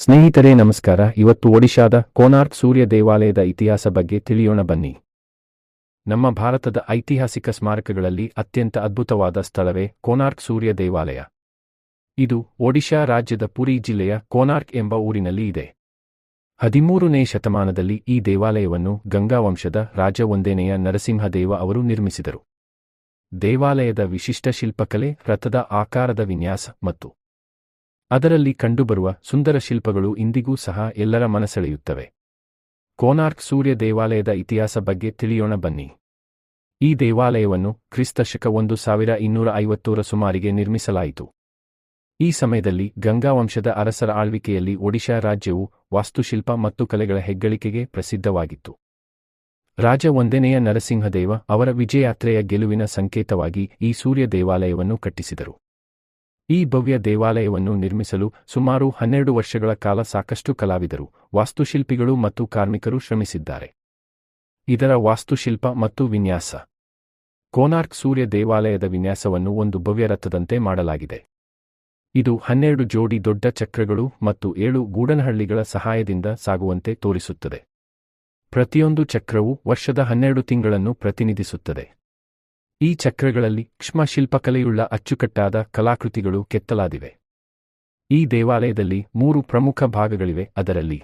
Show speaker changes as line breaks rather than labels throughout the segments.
ಸ್ನೇಹಿತರೆ ನಮಸ್ಕಾರ. ಇವತ್ತು ಒಡಿಶಾದ ಕೋನಾರ್ಕ್ ಸೂರ್ಯ ದೇವಾಲಯದ ಇತಿಹಾಸ ಬಗ್ಗೆ ತಿಳಿಯೋಣ ಬನ್ನಿ. ನಮ್ಮ ಭಾರತದ ಐತಿಹಾಸಿಕ ಸ್ಮಾರಕಗಳಲ್ಲಿ ಅತ್ಯಂತ ಅದ್ಭುತವಾದ ಸ್ಥಳವೇ ಕೋನಾರ್ಕ್ ಸೂರ್ಯ ದೇವಾಲಯ. ಇದು ಒಡಿಶಾ ರಾಜ್ಯದ ಪುರಿ ಜಿಲ್ಲೆಯ ಕೋನಾರ್ಕ್ ಎಂಬ ಊರಿನಲ್ಲಿ ಇದೆ. 13ನೇ ಶತಮಾನದಲ್ಲಿ ಈ ದೇವಾಲಯವನ್ನು ಗಂಗಾ ವಂಶದ ರಾಜ 1ನೇಯ ನರಸಿಂಹದೇವ ಅವರು ನಿರ್ಮಿಸಿದರು. ದೇವಾಲಯದ ವಿಶಿಷ್ಟ ಶಿಲ್ಪಕಲೆ, ರಥದ ಆಕಾರದ ವಿನ್ಯಾಸ ಮತ್ತು ಅದರಲ್ಲಿ ಕಂಡುಬರುವ ಸುಂದರ ಶಿಲ್ಪಗಳು ಇಂದಿಗೂ ಸಹ ಎಲ್ಲರ ಮನಸೆಳೆಯುತ್ತವೆ. ಕೋನಾರ್ಕ್ ಸೂರ್ಯ ದೇವಾಲಯದ ಇತಿಹಾಸ ಬಗ್ಗೆ ತಿಳಿಯೋಣ ಬನ್ನಿ. ಈ ದೇವಾಲಯವನ್ನು ಕ್ರಿಸ್ತಶಕ 1250ರ ಸುಮಾರಿಗೆ ನಿರ್ಮಿಸಲಾಯಿತು. ಈ ಸಮಯದಲ್ಲಿ ಗಂಗಾ ವಂಶದ ಅರಸರ ಆಳ್ವಿಕೆಯಲ್ಲಿ ಒಡಿಶಾ ರಾಜ್ಯವು ವಾಸ್ತುಶಿಲ್ಪ ಮತ್ತು ಕಲೆಗಳ ಹೆಗ್ಗಳಿಕೆಗೆ ಪ್ರಸಿದ್ಧವಾಗಿತ್ತು. ರಾಜ 1ನೇಯ ನರಸಿಂಹದೇವ ಅವರ ವಿಜಯಯಾತ್ರೆಯ ಗೆಲುವಿನ ಸಂಕೇತವಾಗಿ ಈ ಸೂರ್ಯ ದೇವಾಲಯವನ್ನು ಕಟ್ಟಿಸಿದರು. ಈ ಭವ್ಯ ದೇವಾಲಯವನ್ನು ನಿರ್ಮಿಸಲು ಸುಮಾರು 12 ವರ್ಷಗಳ ಕಾಲ ಸಾಕಷ್ಟು ಕಲಾವಿದರು, ವಾಸ್ತುಶಿಲ್ಪಿಗಳು ಮತ್ತು ಕಾರ್ಮಿಕರು ಶ್ರಮಿಸಿದ್ದಾರೆ. ಇದರ ವಾಸ್ತುಶಿಲ್ಪ ಮತ್ತು ವಿನ್ಯಾಸ. ಕೋನಾರ್ಕ್ ಸೂರ್ಯ ದೇವಾಲಯದ ವಿನ್ಯಾಸವನ್ನು ಒಂದು ಭವ್ಯ ರಥದಂತೆ ಮಾಡಲಾಗಿದೆ. ಇದು 12 ಜೋಡಿ ದೊಡ್ಡ ಚಕ್ರಗಳು ಮತ್ತು 7 ಗೂಡನಹಳ್ಳಿಗಳ ಸಹಾಯದಿಂದ ಸಾಗುವಂತೆ ತೋರಿಸುತ್ತದೆ. ಪ್ರತಿಯೊಂದು ಚಕ್ರವು ವರ್ಷದ 12 ತಿಂಗಳನ್ನು ಪ್ರತಿನಿಧಿಸುತ್ತದೆ. ಈ ಚಕ್ರಗಳಲ್ಲಿ ಸೂಕ್ಷ್ಮ ಶಿಲ್ಪಕಲೆಯುಳ್ಳ ಅಚ್ಚುಕಟ್ಟಾದ ಕಲಾಕೃತಿಗಳು ಕೆತ್ತಲಾದಿವೆ. ಈ ದೇವಾಲಯದಲ್ಲಿ 3 ಪ್ರಮುಖ ಭಾಗಗಳಿವೆ. ಅದರಲ್ಲಿ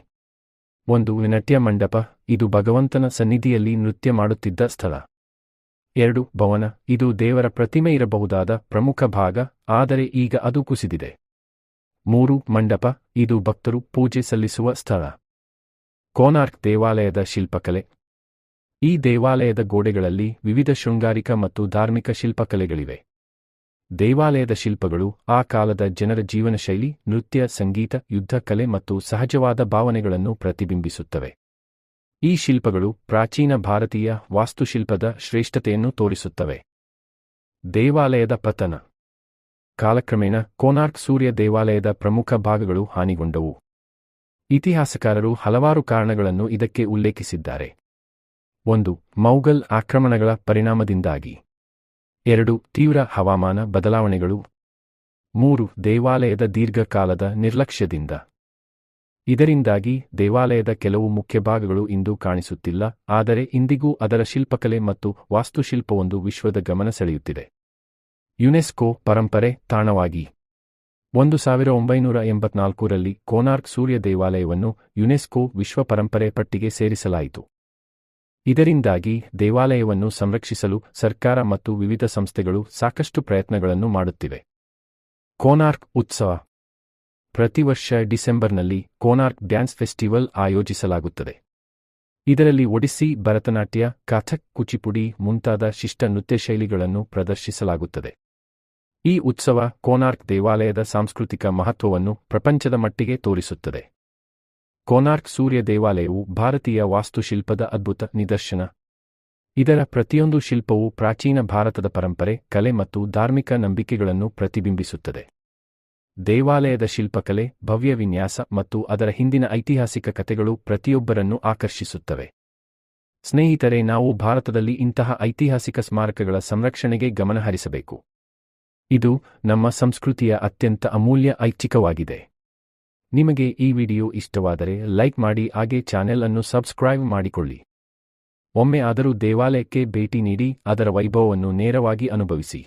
1 ನಾಟ್ಯ ಮಂಟಪ, ಇದು ಭಗವಂತನ ಸನ್ನಿಧಿಯಲ್ಲಿ ನೃತ್ಯ ಮಾಡುತ್ತಿದ್ದ ಸ್ಥಳ. 2 ಭವನ, ಇದು ದೇವರ ಪ್ರತಿಮೆ ಇರಬಹುದಾದ ಪ್ರಮುಖ ಭಾಗ, ಆದರೆ ಈಗ ಅದು ಕುಸಿದಿದೆ. 3 ಮಂಟಪ, ಇದು ಭಕ್ತರು ಪೂಜೆ ಸಲ್ಲಿಸುವ ಸ್ಥಳ. ಕೋನಾರ್ಕ್ ದೇವಾಲಯದ ಶಿಲ್ಪಕಲೆ. ಈ ದೇವಾಲಯದ ಗೋಡೆಗಳಲ್ಲಿ ವಿವಿಧ ಶೃಂಗಾರಿಕ ಮತ್ತು ಧಾರ್ಮಿಕ ಶಿಲ್ಪಕಲೆಗಳಿವೆ. ದೇವಾಲಯದ ಶಿಲ್ಪಗಳು ಆ ಕಾಲದ ಜನರ ಜೀವನಶೈಲಿ, ನೃತ್ಯ, ಸಂಗೀತ, ಯುದ್ಧ ಕಲೆ ಮತ್ತು ಸಹಜವಾದ ಭಾವನೆಗಳನ್ನು ಪ್ರತಿಬಿಂಬಿಸುತ್ತವೆ. ಈ ಶಿಲ್ಪಗಳು ಪ್ರಾಚೀನ ಭಾರತೀಯ ವಾಸ್ತುಶಿಲ್ಪದ ಶ್ರೇಷ್ಠತೆಯನ್ನು ತೋರಿಸುತ್ತವೆ. ದೇವಾಲಯದ ಪತನ. ಕಾಲಕ್ರಮೇಣ ಕೋನಾರ್ಕ್ ಸೂರ್ಯ ದೇವಾಲಯದ ಪ್ರಮುಖ ಭಾಗಗಳು ಹಾನಿಗೊಂಡವು. ಇತಿಹಾಸಕಾರರು ಹಲವಾರು ಕಾರಣಗಳನ್ನು ಇದಕ್ಕೆ ಉಲ್ಲೇಖಿಸಿದ್ದಾರೆ. 1 ಮೌಘಲ್ ಆಕ್ರಮಣಗಳ ಪರಿಣಾಮದಿಂದಾಗಿ. 2 ತೀವ್ರ ಹವಾಮಾನ ಬದಲಾವಣೆಗಳು. 3 ದೇವಾಲಯದ ದೀರ್ಘಕಾಲದ ನಿರ್ಲಕ್ಷ್ಯದಿಂದ. ಇದರಿಂದಾಗಿ ದೇವಾಲಯದ ಕೆಲವು ಮುಖ್ಯ ಭಾಗಗಳು ಇಂದು ಕಾಣಿಸುತ್ತಿಲ್ಲ, ಆದರೆ ಇಂದಿಗೂ ಅದರ ಶಿಲ್ಪಕಲೆ ಮತ್ತು ವಾಸ್ತುಶಿಲ್ಪವೊಂದು ವಿಶ್ವದ ಗಮನ ಸೆಳೆಯುತ್ತಿದೆ. ಯುನೆಸ್ಕೋ ಪರಂಪರೆ ತಾಣವಾಗಿ. 1984ರಲ್ಲಿ ಕೋನಾರ್ಕ್ ಸೂರ್ಯ ದೇವಾಲಯವನ್ನು ಯುನೆಸ್ಕೋ ವಿಶ್ವ ಪರಂಪರೆ ಪಟ್ಟಿಗೆ ಸೇರಿಸಲಾಯಿತು. ಇದರಿಂದಾಗಿ ದೇವಾಲಯವನ್ನು ಸಂರಕ್ಷಿಸಲು ಸರ್ಕಾರ ಮತ್ತು ವಿವಿಧ ಸಂಸ್ಥೆಗಳು ಸಾಕಷ್ಟು ಪ್ರಯತ್ನಗಳನ್ನು ಮಾಡುತ್ತಿವೆ. ಕೋನಾರ್ಕ್ ಉತ್ಸವ. ಪ್ರತಿ ವರ್ಷ ಡಿಸೆಂಬರ್ನಲ್ಲಿ ಕೋನಾರ್ಕ್ ಡ್ಯಾನ್ಸ್ ಫೆಸ್ಟಿವಲ್ ಆಯೋಜಿಸಲಾಗುತ್ತದೆ. ಇದರಲ್ಲಿ ಒಡಿಸ್ಸಿ, ಭರತನಾಟ್ಯ, ಕಥಕ್, ಕುಚಿಪುಡಿ ಮುಂತಾದ ಶಿಷ್ಟ ನೃತ್ಯ ಶೈಲಿಗಳನ್ನು ಪ್ರದರ್ಶಿಸಲಾಗುತ್ತದೆ. ಈ ಉತ್ಸವ ಕೋನಾರ್ಕ್ ದೇವಾಲಯದ ಸಾಂಸ್ಕೃತಿಕ ಮಹತ್ವವನ್ನು ಪ್ರಪಂಚದ ಮಟ್ಟಿಗೆ ತೋರಿಸುತ್ತದೆ. ಕೋನಾರ್ಕ್ ಸೂರ್ಯ ದೇವಾಲಯವು ಭಾರತೀಯ ವಾಸ್ತುಶಿಲ್ಪದ ಅದ್ಭುತ ನಿದರ್ಶನ. ಇದರ ಪ್ರತಿಯೊಂದು ಶಿಲ್ಪವೂ ಪ್ರಾಚೀನ ಭಾರತದ ಪರಂಪರೆ, ಕಲೆ ಮತ್ತು ಧಾರ್ಮಿಕ ನಂಬಿಕೆಗಳನ್ನು ಪ್ರತಿಬಿಂಬಿಸುತ್ತದೆ. ದೇವಾಲಯದ ಶಿಲ್ಪಕಲೆ, ಭವ್ಯ ವಿನ್ಯಾಸ ಮತ್ತು ಅದರ ಹಿಂದಿನ ಐತಿಹಾಸಿಕ ಕಥೆಗಳು ಪ್ರತಿಯೊಬ್ಬರನ್ನು ಆಕರ್ಷಿಸುತ್ತವೆ. ಸ್ನೇಹಿತರೆ, ನಾವು ಭಾರತದಲ್ಲಿ ಇಂತಹ ಐತಿಹಾಸಿಕ ಸ್ಮಾರಕಗಳ ಸಂರಕ್ಷಣೆಗೆ ಗಮನ ಹರಿಸಬೇಕು. ಇದು ನಮ್ಮ ಸಂಸ್ಕೃತಿಯ ಅತ್ಯಂತ ಅಮೂಲ್ಯ ಐಚ್ಛಿಕವಾಗಿದೆ. ನಿಮಗೆ ಈ ವಿಡಿಯೋ ಇಷ್ಟವಾದರೆ ಲೈಕ್ ಮಾಡಿ, ಹಾಗೆ ಚಾನೆಲ್ ಅನ್ನು ಸಬ್ಸ್ಕ್ರೈಬ್ ಮಾಡಿಕೊಳ್ಳಿ. ಒಮ್ಮೆ ಆದರೂ ದೇವಾಲಯಕ್ಕೆ ಭೇಟಿ ನೀಡಿ ಅದರ ವೈಭವವನ್ನು ನೇರವಾಗಿ ಅನುಭವಿಸಿ.